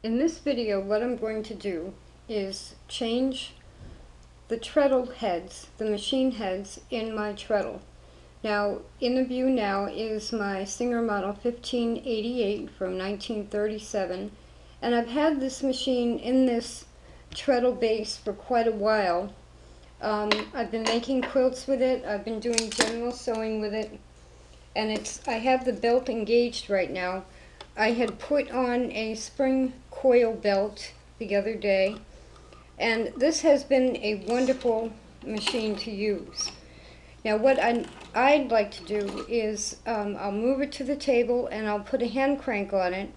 In this video, what I'm going to do is change the treadle heads, the machine heads in my treadle. Now, in the view now is my Singer model 1588 from 1937, and I've had this machine in this treadle base for quite a while. I've been making quilts with it, I've been doing general sewing with it, and I have the belt engaged right now. I had put on a spring coil belt the other day, and this has been a wonderful machine to use. Now what I'd like to do is I'll move it to the table and I'll put a hand crank on it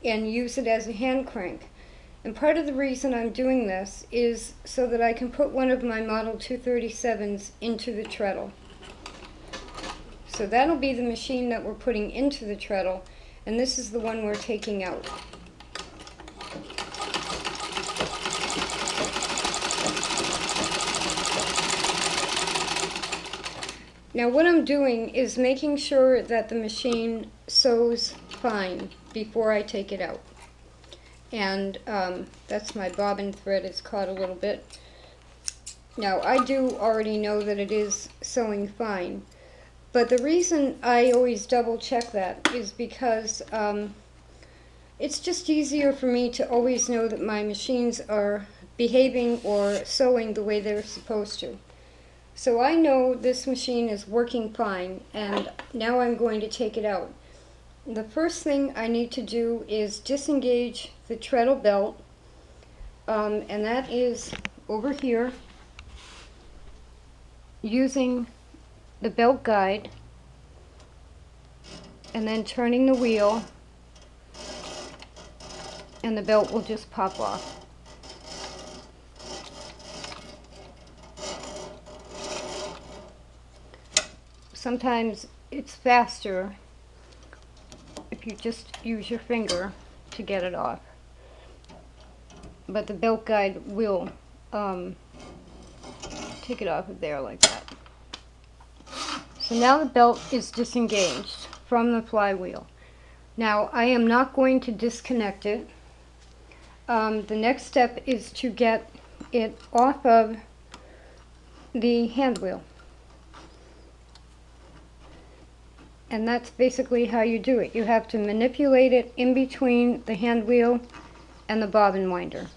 and use it as a hand crank. And part of the reason I'm doing this is so that I can put one of my Model 237s into the treadle. So that'll be the machine that we're putting into the treadle, and this is the one we're taking out. Now what I'm doing is making sure that the machine sews fine before I take it out. And that's my bobbin thread, it's caught a little bit. Now I do already know that it is sewing fine, but the reason I always double check that is because it's just easier for me to always know that my machines are behaving or sewing the way they're supposed to. So I know this machine is working fine, and now I'm going to take it out. The first thing I need to do is disengage the treadle belt, and that is over here using the belt guide and then turning the wheel, and the belt will just pop off. Sometimes it's faster if you just use your finger to get it off, but the belt guide will take it off of there like that. So now the belt is disengaged from the flywheel. Now I am not going to disconnect it. The next step is to get it off of the hand wheel. And that's basically how you do it. You have to manipulate it in between the hand wheel and the bobbin winder.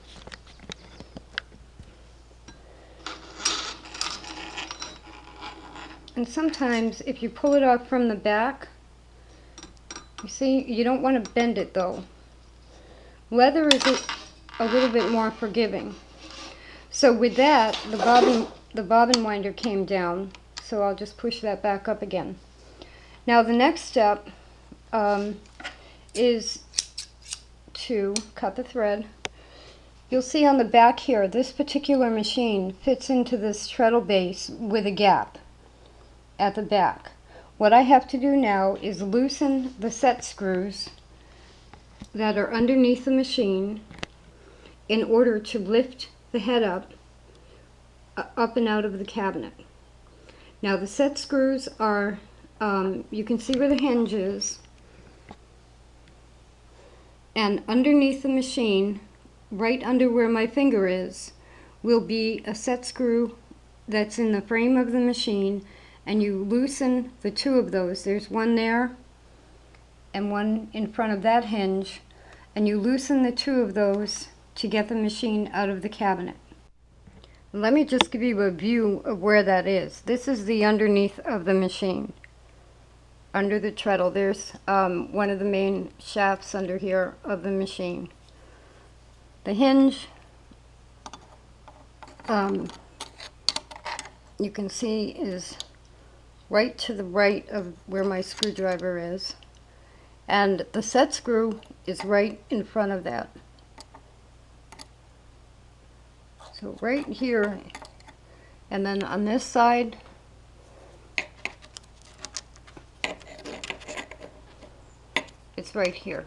And sometimes if you pull it off from the back, you see, you don't want to bend it though. Leather is a little bit more forgiving. So with that, the bobbin winder came down, so I'll just push that back up again. Now the next step is to cut the thread. You'll see on the back here, this particular machine fits into this treadle base with a gap at the back. What I have to do now is loosen the set screws that are underneath the machine in order to lift the head up and out of the cabinet. Now the set screws are you can see where the hinge is, and underneath the machine, right under where my finger is, will be a set screw that's in the frame of the machine, and you loosen the two of those. There's one there and one in front of that hinge, and you loosen the two of those to get the machine out of the cabinet. Let me just give you a view of where that is. This is the underneath of the machine. Under the treadle, there's one of the main shafts under here of the machine. The hinge, you can see, is right to the right of where my screwdriver is, and the set screw is right in front of that. So right here, and then on this side, it's right here.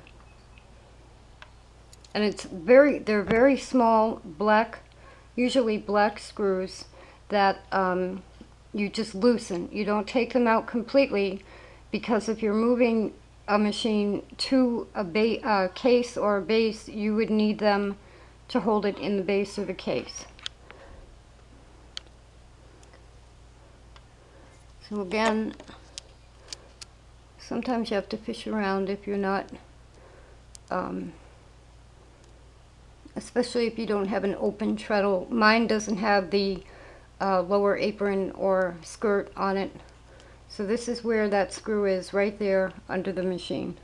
And they're very small black, usually black screws that you just loosen. You don't take them out completely, because if you're moving a machine to a case or a base, you would need them to hold it in the base of the case. So again, sometimes you have to fish around if you're not, especially if you don't have an open treadle. Mine doesn't have the lower apron or skirt on it. So this is where that screw is, right there under the machine.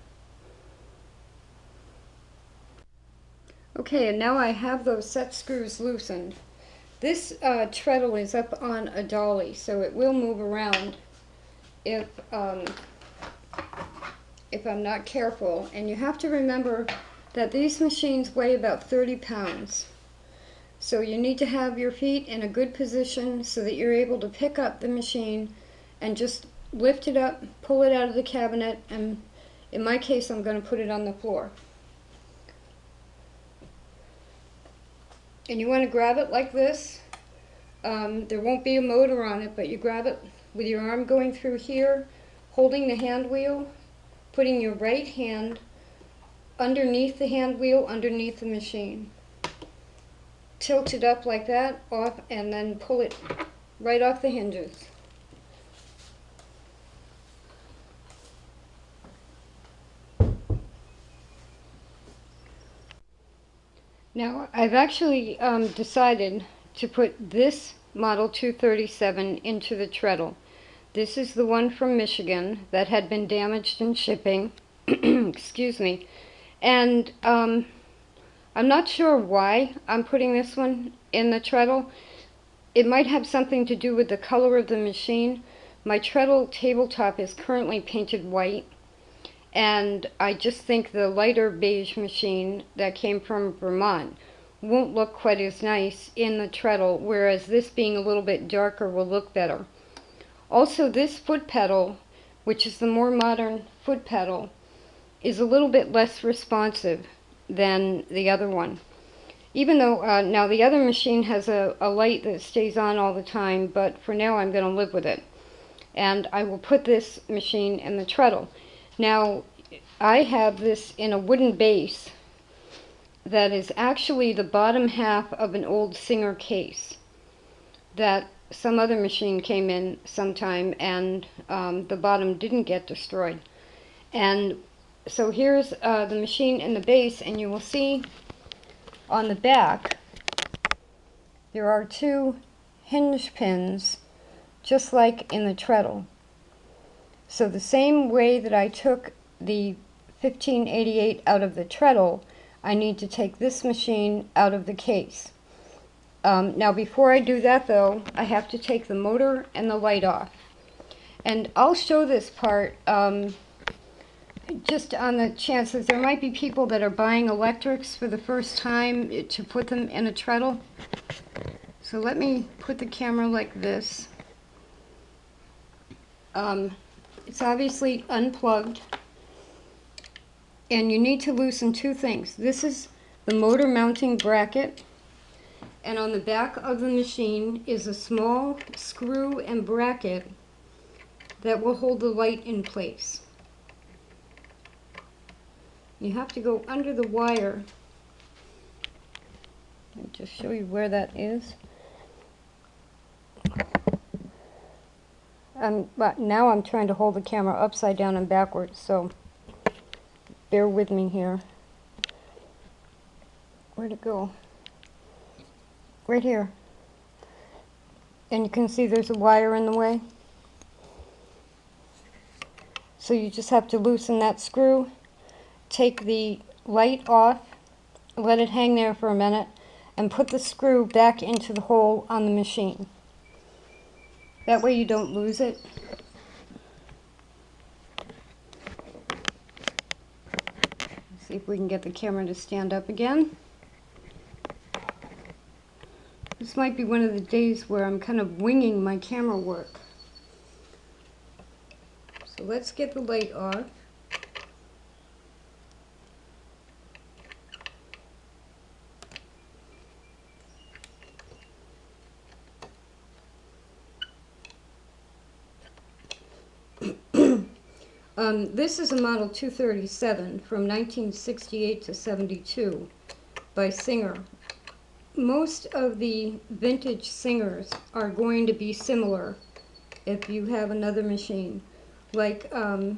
Okay, and now I have those set screws loosened. This treadle is up on a dolly, so it will move around if I'm not careful. And you have to remember that these machines weigh about 30 pounds. So you need to have your feet in a good position so that you're able to pick up the machine and just lift it up, pull it out of the cabinet, and in my case I'm going to put it on the floor. And you want to grab it like this. There won't be a motor on it, but you grab it with your arm going through here, holding the hand wheel, putting your right hand underneath the hand wheel, underneath the machine. Tilt it up like that, off, and then pull it right off the hinges. Now, I've actually decided to put this Model 237 into the treadle. This is the one from Michigan that had been damaged in shipping. Excuse me. And I'm not sure why I'm putting this one in the treadle. It might have something to do with the color of the machine. My treadle tabletop is currently painted white. And I just think the lighter beige machine that came from Vermont won't look quite as nice in the treadle, whereas this being a little bit darker will look better. Also, this foot pedal, which is the more modern foot pedal, is a little bit less responsive than the other one. Even though now the other machine has a light that stays on all the time, but for now I'm going to live with it. And I will put this machine in the treadle. Now, I have this in a wooden base that is actually the bottom half of an old Singer case that some other machine came in sometime, and the bottom didn't get destroyed. And so here's the machine in the base, and you will see on the back there are two hinge pins, just like in the treadle. So the same way that I took the 1588 out of the treadle, I need to take this machine out of the case. Now before I do that though, I have to take the motor and the light off. And I'll show this part just on the chances there might be people that are buying electrics for the first time to put them in a treadle. So let me put the camera like this. It's obviously unplugged, and you need to loosen two things. This is the motor mounting bracket, and on the back of the machine is a small screw and bracket that will hold the light in place. You have to go under the wire. I'll just show you where that is. But now I'm trying to hold the camera upside down and backwards, so bear with me here. Where'd it go? Right here. And you can see there's a wire in the way. So you just have to loosen that screw, take the light off, let it hang there for a minute, and put the screw back into the hole on the machine. That way you don't lose it. Let's see if we can get the camera to stand up again. This might be one of the days where I'm kind of winging my camera work. So let's get the light off. This is a model 237 from 1968 to 72 by Singer. Most of the vintage Singers are going to be similar if you have another machine. Like a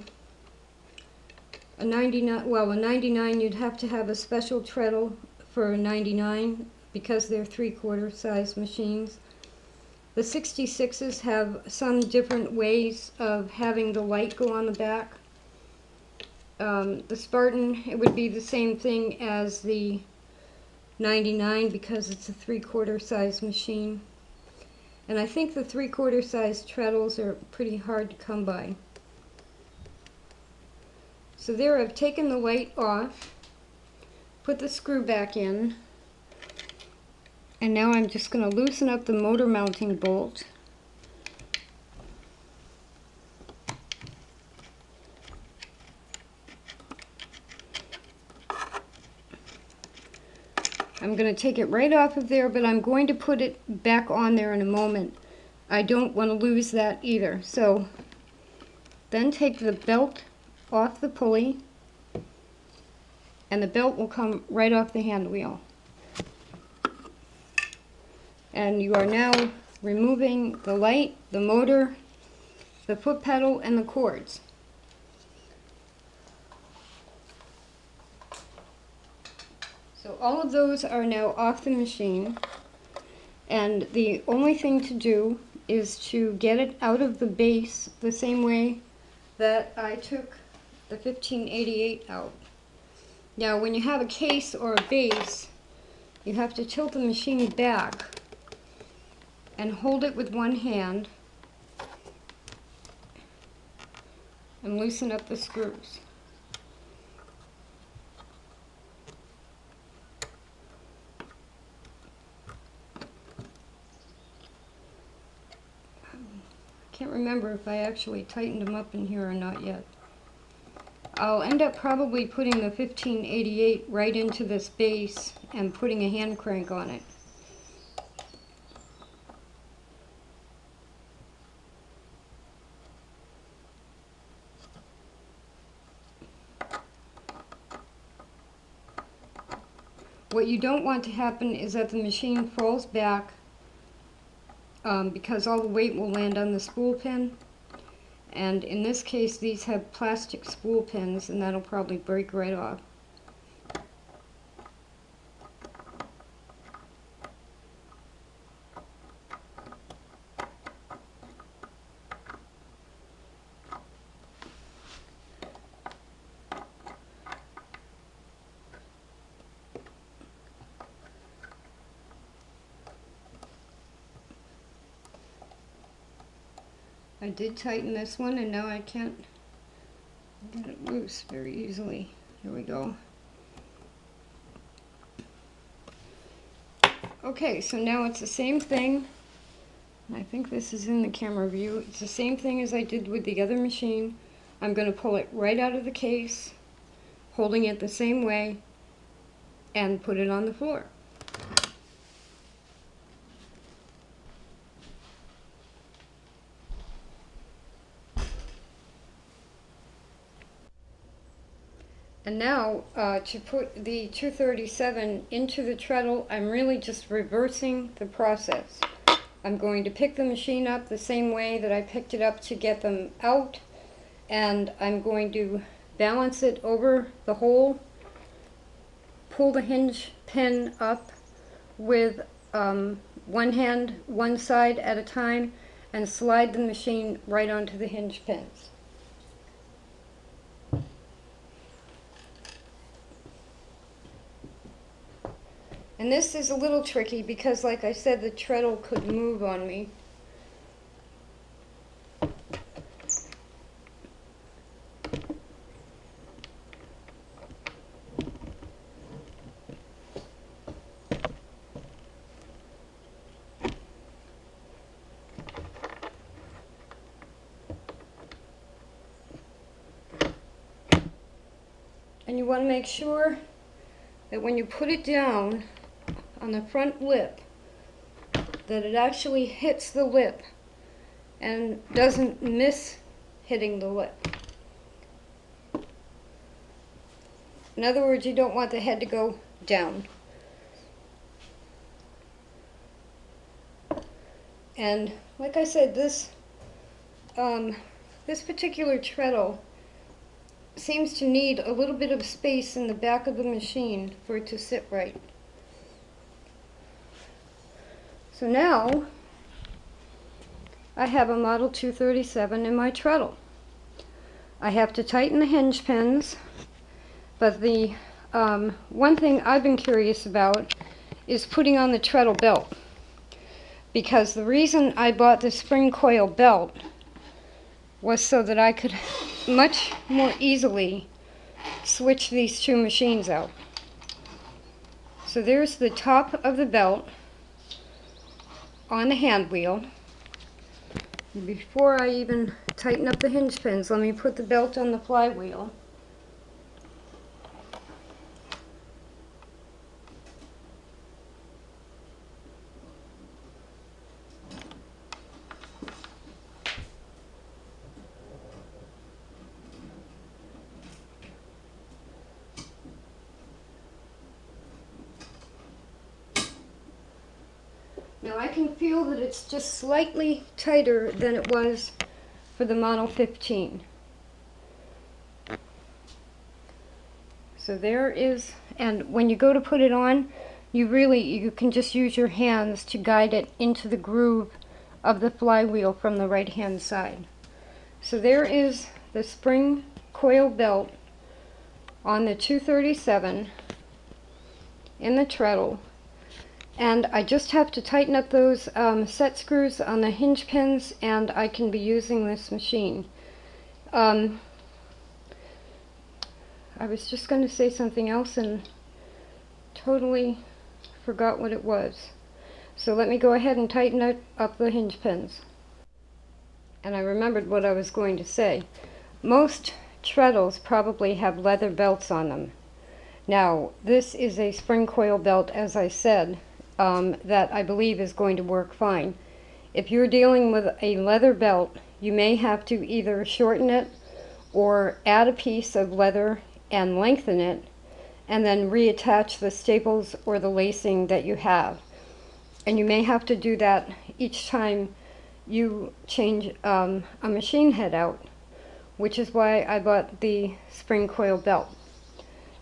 99 you'd have to have a special treadle for a 99 because they're 3/4 size machines. The 66s have some different ways of having the light go on the back. The Spartan, it would be the same thing as the 99 because it's a 3/4 size machine. And I think the 3/4 size treadles are pretty hard to come by. So there, I've taken the light off, put the screw back in, and now I'm just going to loosen up the motor mounting bolt. I'm going to take it right off of there, but I'm going to put it back on there in a moment. I don't want to lose that either. So then take the belt off the pulley, and the belt will come right off the hand wheel. And you are now removing the light, the motor, the foot pedal, and the cords. So all of those are now off the machine, and the only thing to do is to get it out of the base the same way that I took the 1588 out. Now when you have a case or a base, you have to tilt the machine back and hold it with one hand and loosen up the screws. I can't remember if I actually tightened them up in here or not yet. I'll end up probably putting the 1588 right into this base and putting a hand crank on it. What you don't want to happen is that the machine falls back because all the weight will land on the spool pin. And in this case, these have plastic spool pins, and that'll probably break right off. I did tighten this one, and now I can't get it loose very easily. Here we go. Okay, so now it's the same thing. I think this is in the camera view. It's the same thing as I did with the other machine. I'm going to pull it right out of the case, holding it the same way, and put it on the floor. And now, to put the 237 into the treadle, I'm really just reversing the process. I'm going to pick the machine up the same way that I picked it up to get them out, and I'm going to balance it over the hole, pull the hinge pin up with one hand, one side at a time, and slide the machine right onto the hinge pins. And this is a little tricky because, like I said, the treadle could move on me. And you want to make sure that when you put it down on the front lip, that it actually hits the lip and doesn't miss hitting the lip. In other words, you don't want the head to go down. And like I said, this particular treadle seems to need a little bit of space in the back of the machine for it to sit right. So now I have a Model 237 in my treadle. I have to tighten the hinge pins, but the one thing I've been curious about is putting on the treadle belt, because the reason I bought the spring coil belt was so that I could much more easily switch these two machines out. So there's the top of the belt on the hand wheel. Before I even tighten up the hinge pins, let me put the belt on the flywheel. Now I can feel that it's just slightly tighter than it was for the Model 15. So there is, and when you go to put it on, you can just use your hands to guide it into the groove of the flywheel from the right hand side. So there is the spring coil belt on the 237 in the treadle. And I just have to tighten up those set screws on the hinge pins, and I can be using this machine. I was just going to say something else and totally forgot what it was. So let me go ahead and tighten up the hinge pins. And I remembered what I was going to say. Most treadles probably have leather belts on them. Now, this is a spring coil belt, as I said, that I believe is going to work fine. If you're dealing with a leather belt, you may have to either shorten it or add a piece of leather and lengthen it, and then reattach the staples or the lacing that you have. And you may have to do that each time you change a machine head out, which is why I bought the spring coil belt.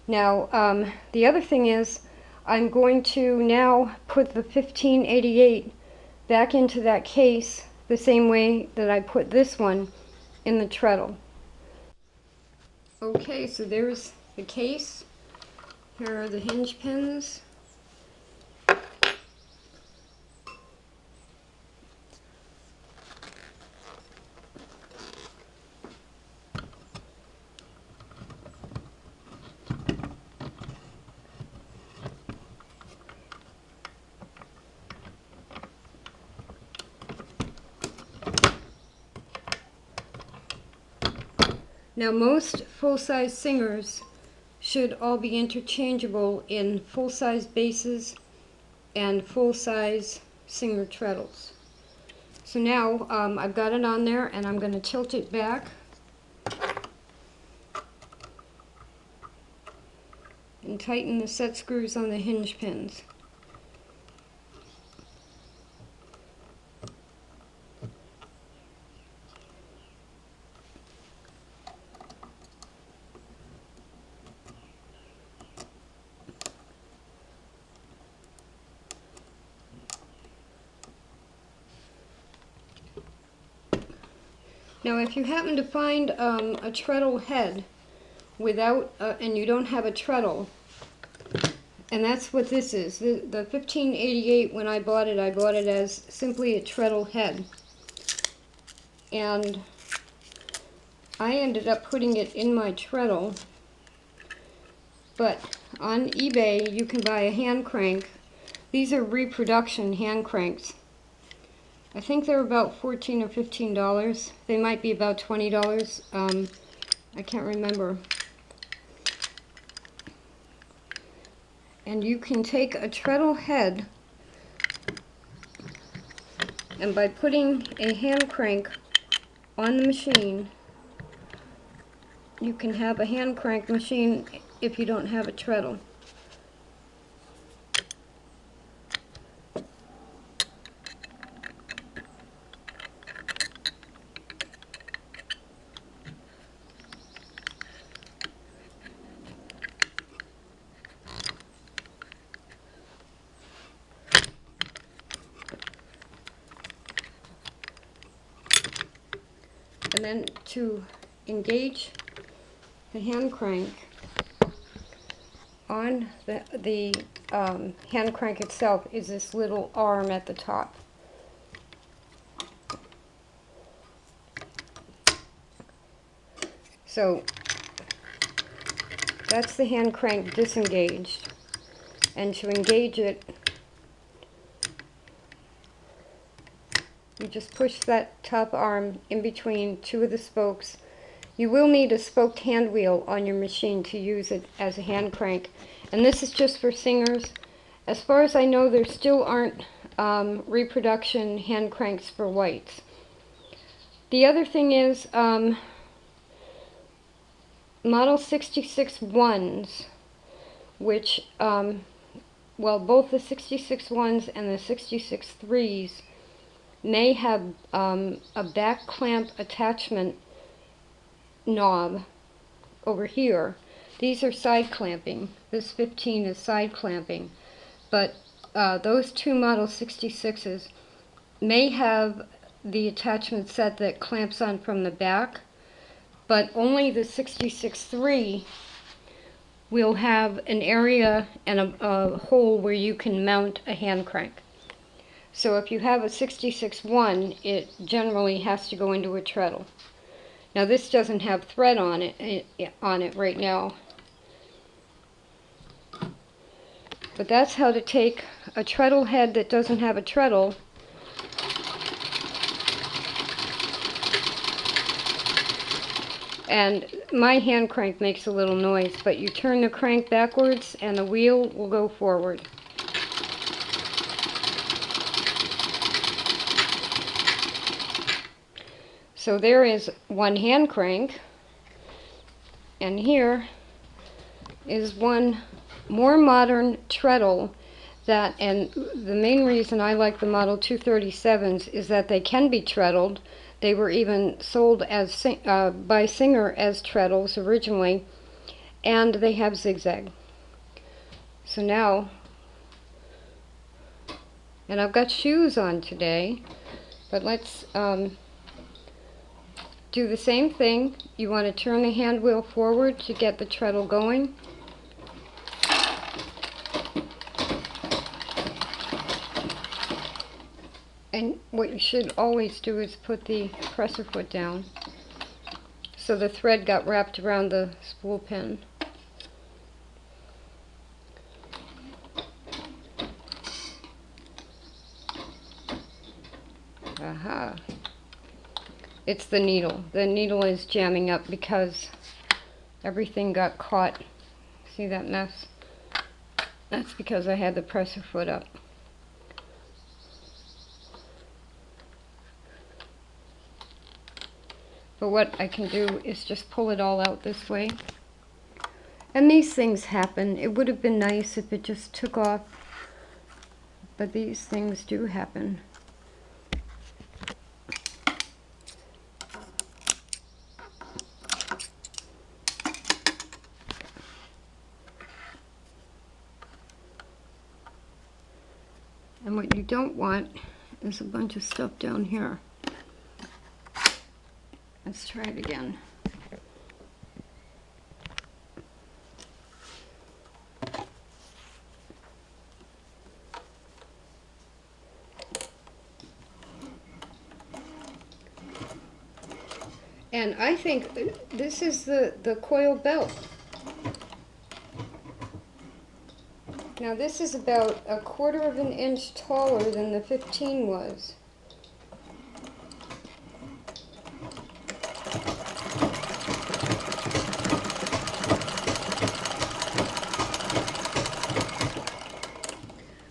Now, the other thing is, I'm going to now put the 1588 back into that case the same way that I put this one in the treadle. Okay, so there's the case. Here are the hinge pins. Now, most full-size singers should all be interchangeable in full-size bases and full-size singer treadles. So now I've got it on there, and I'm going to tilt it back and tighten the set screws on the hinge pins. Now, if you happen to find a treadle head without, and you don't have a treadle, and that's what this is. The 1588, when I bought it as simply a treadle head. And I ended up putting it in my treadle, but on eBay you can buy a hand crank. These are reproduction hand cranks. I think they're about $14 or $15. They might be about $20. I can't remember. And you can take a treadle head, and by putting a hand crank on the machine, you can have a hand crank machine if you don't have a treadle. And then to engage the hand crank on the hand crank itself is this little arm at the top. So that's the hand crank disengaged, and to engage it, you just push that top arm in between two of the spokes. You will need a spoked hand wheel on your machine to use it as a hand crank, and this is just for singers. As far as I know, there still aren't reproduction hand cranks for whites. The other thing is Model 66 ones, which, well, both the 66 ones and the 66 threes may have a back clamp attachment knob over here. These are side clamping. This 15 is side clamping. But those two Model 66s may have the attachment set that clamps on from the back, but only the 66-3 will have an area and a hole where you can mount a hand crank. So if you have a 66-1, it generally has to go into a treadle. Now this doesn't have thread on it right now. But that's how to take a treadle head that doesn't have a treadle and my hand crank makes a little noise, but you turn the crank backwards and the wheel will go forward. So there is one hand crank, and here is one more modern treadle that, and the main reason I like the Model 237s is that they can be treadled. They were even sold as by Singer as treadles originally, and they have zigzag. So now, and I've got shoes on today, but let's do the same thing. You want to turn the hand wheel forward to get the treadle going. And what you should always do is put the presser foot down so the thread got wrapped around the spool pin. Aha. It's the needle. The needle is jamming up because everything got caught. See that mess? That's because I had the presser foot up. But what I can do is just pull it all out this way. And these things happen. It would have been nice if it just took off, but these things do happen. And what you don't want is a bunch of stuff down here. Let's try it again. And I think this is the coil belt. Now this is about 1/4 of an inch taller than the 15 was.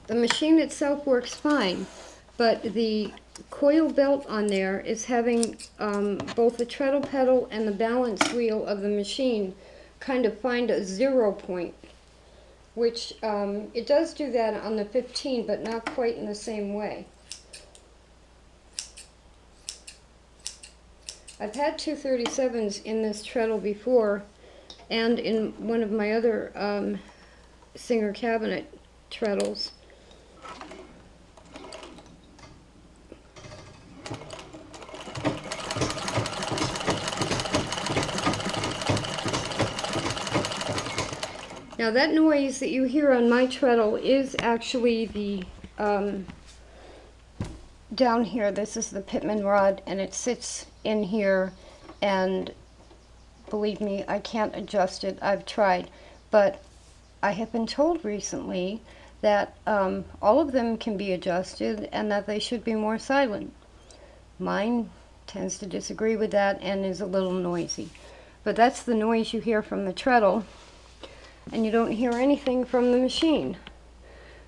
The machine itself works fine, but the coil belt on there is having both the treadle pedal and the balance wheel of the machine kind of find a 0 point, which it does do that on the 15, but not quite in the same way. I've had 237s in this treadle before, and in one of my other Singer cabinet treadles. Now that noise that you hear on my treadle is actually the, down here, this is the Pitman rod, and it sits in here, and believe me, I can't adjust it. I've tried, but I have been told recently that all of them can be adjusted and that they should be more silent. Mine tends to disagree with that and is a little noisy. But that's the noise you hear from the treadle, and you don't hear anything from the machine.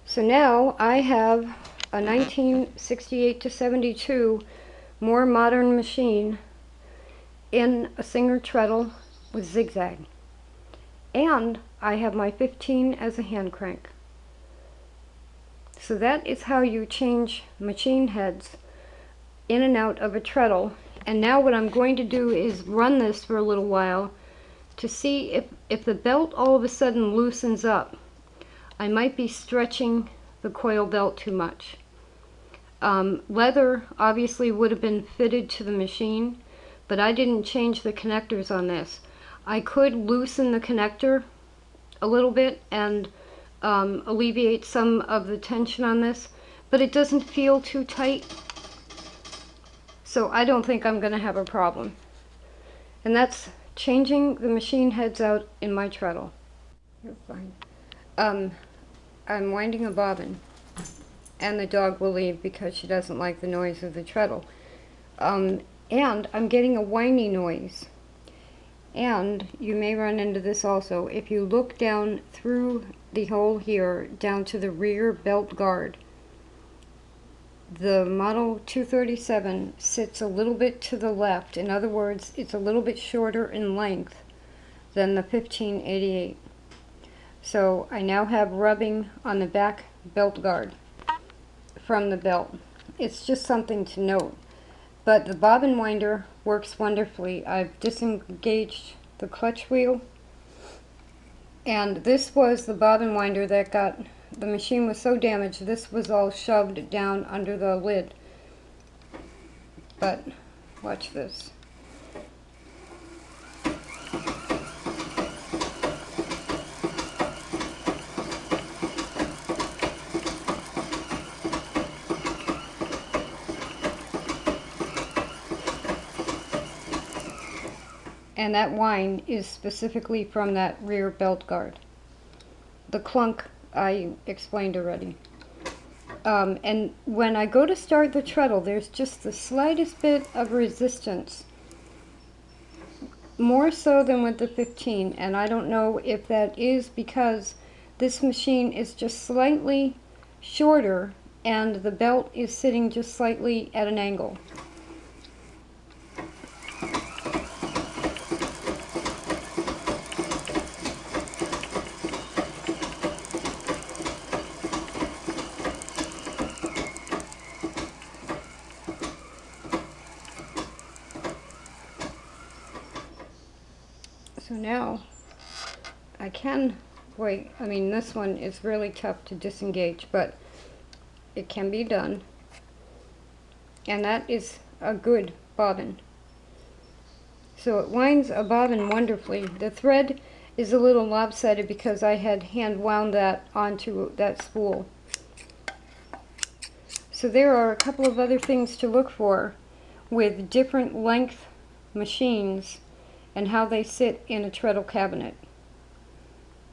So now I have a 1968 to 72 more modern machine in a Singer treadle with zigzag. And I have my 15 as a hand crank. So that is how you change machine heads in and out of a treadle. And now what I'm going to do is run this for a little while to see if the belt all of a sudden loosens up. I might be stretching the coil belt too much. Leather obviously would have been fitted to the machine, but I didn't change the connectors on this. I could loosen the connector a little bit and alleviate some of the tension on this, but it doesn't feel too tight, so I don't think I'm going to have a problem. And that's changing the machine heads out in my treadle. You're fine. I'm winding a bobbin, and the dog will leave because she doesn't like the noise of the treadle. And I'm getting a whiny noise. And you may run into this also. If you look down through the hole here, down to the rear belt guard, the model 237 sits a little bit to the left. In other words, it's a little bit shorter in length than the 1588. So I now have rubbing on the back belt guard from the belt. It's just something to note. But the bobbin winder works wonderfully. I've disengaged the clutch wheel, and this was the bobbin winder that got, the machine was so damaged, this was all shoved down under the lid. But watch this. And that whine is specifically from that rear belt guard. The clunk I explained already. And when I go to start the treadle, there's just the slightest bit of resistance. More so than with the 15, and I don't know if that is because this machine is just slightly shorter and the belt is sitting just slightly at an angle. So now I can, wait, I mean this one is really tough to disengage, but it can be done. And that is a good bobbin. So it winds a bobbin wonderfully. The thread is a little lopsided because I had hand wound that onto that spool. So there are a couple of other things to look for with different length machines and how they sit in a treadle cabinet.